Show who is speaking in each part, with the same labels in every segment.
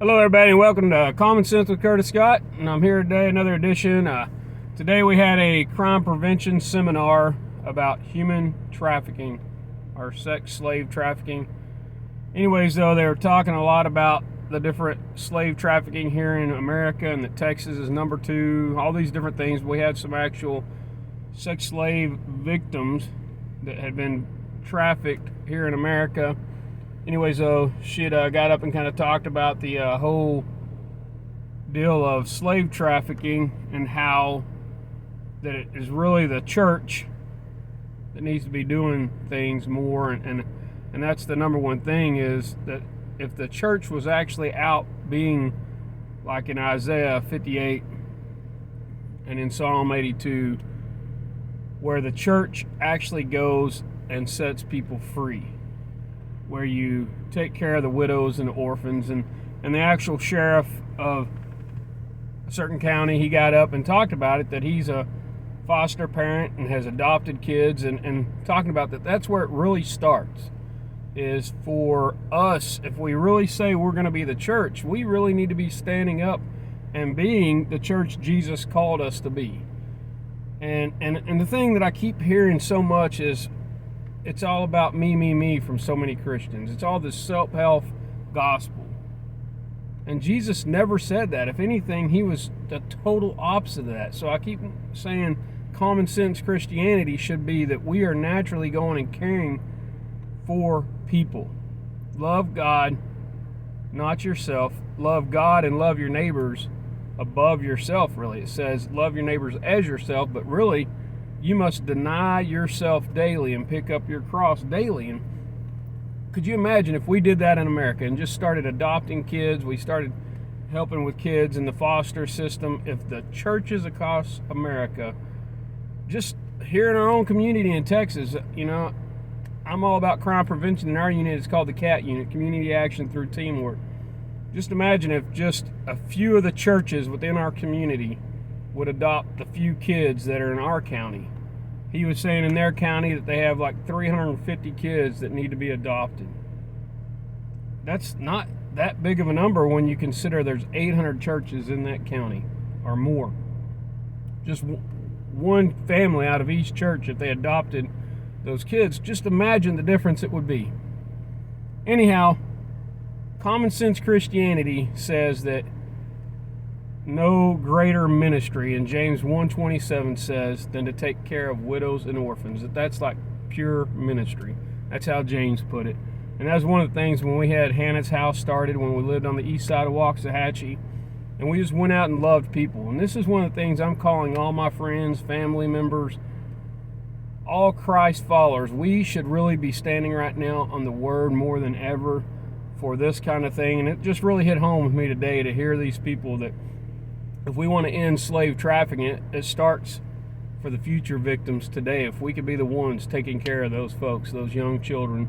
Speaker 1: Hello, everybody, and welcome to Common Sense with Curtis Scott. And I'm here today, another edition. Today we had a crime prevention seminar about human trafficking, or sex slave trafficking. Anyways, though, they were talking a lot about the different slave trafficking here in America, and that Texas is number 2, all these different things. We had some actual sex slave victims that had been trafficked here in America. Anyways, though, she had got up and kind of talked about the whole deal of slave trafficking and how that it is really the church that needs to be doing things more, and that's the number one thing, is that if the church was actually out being like in Isaiah 58 and in Psalm 82, where the church actually goes and sets people free, where you take care of the widows and the orphans, and the actual sheriff of a certain county, he got up and talked about it, that he's a foster parent and has adopted kids, and talking about that's where it really starts, is for us. If we really say we're going to be the church, we really need to be standing up and being the church Jesus called us to be. And the thing that I keep hearing so much is, it's all about me from so many Christians. It's all this self-help gospel. And Jesus never said that. If anything, he was the total opposite of that. So I keep saying common sense Christianity should be that we are naturally going and caring for people. Love God, not yourself. Love God and love your neighbors above yourself, really. It says love your neighbors as yourself, but really, you must deny yourself daily and pick up your cross daily. And could you imagine if we did that in America and just started adopting kids, we started helping with kids in the foster system, if the churches across America, just here in our own community in Texas, I'm all about crime prevention, and our unit is called the CAT unit, Community Action Through Teamwork. Just imagine if just a few of the churches within our community would adopt the few kids that are in our county. He was saying in their county that they have like 350 kids that need to be adopted. That's not that big of a number when you consider there's 800 churches in that county or more. Just one family out of each church, if they adopted those kids, just imagine the difference it would be. Anyhow, common sense Christianity says that no greater ministry, and James 1:27 says, than to take care of widows and orphans. That's like pure ministry. That's how James put it. And that's one of the things when we had Hannah's House started, when we lived on the east side of Waxahachie, and we just went out and loved people. And this is one of the things I'm calling all my friends, family members, all Christ followers. We should really be standing right now on the word more than ever for this kind of thing. And it just really hit home with me today to hear these people that if we want to end slave trafficking, it starts for the future victims today. If we could be the ones taking care of those folks, those young children.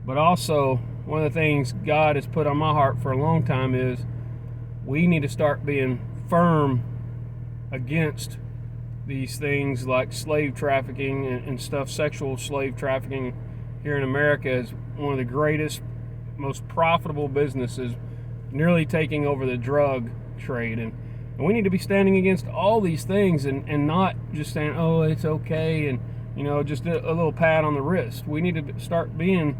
Speaker 1: But also, one of the things God has put on my heart for a long time is we need to start being firm against these things like slave trafficking and stuff. Sexual slave trafficking here in America is one of the greatest, most profitable businesses, nearly taking over the drug trade. And we need to be standing against all these things and not just saying, oh, it's okay, and just a little pat on the wrist. We need to start being,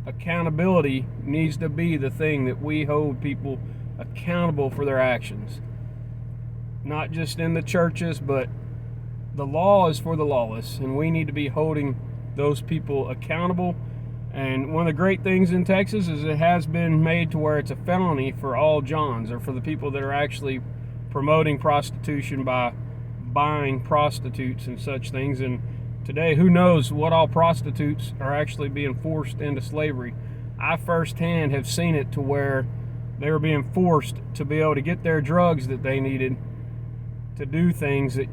Speaker 1: accountability needs to be the thing that we hold people accountable for their actions. Not just in the churches, but the law is for the lawless, and we need to be holding those people accountable. And one of the great things in Texas is it has been made to where it's a felony for all Johns, or for the people that are actually promoting prostitution by buying prostitutes and such things. And today, who knows what all prostitutes are actually being forced into slavery. I firsthand have seen it to where they were being forced to be able to get their drugs that they needed to do things that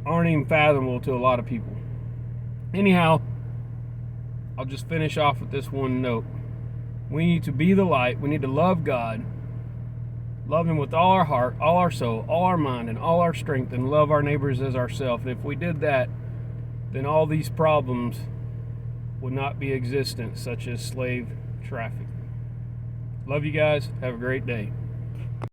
Speaker 1: aren't even fathomable to a lot of people. Anyhow, I'll just finish off with this one note. We need to be the light. We need to love God, love Him with all our heart, all our soul, all our mind, and all our strength, and love our neighbors as ourselves. And if we did that, then all these problems would not be existent, such as slave trafficking. Love you guys. Have a great day.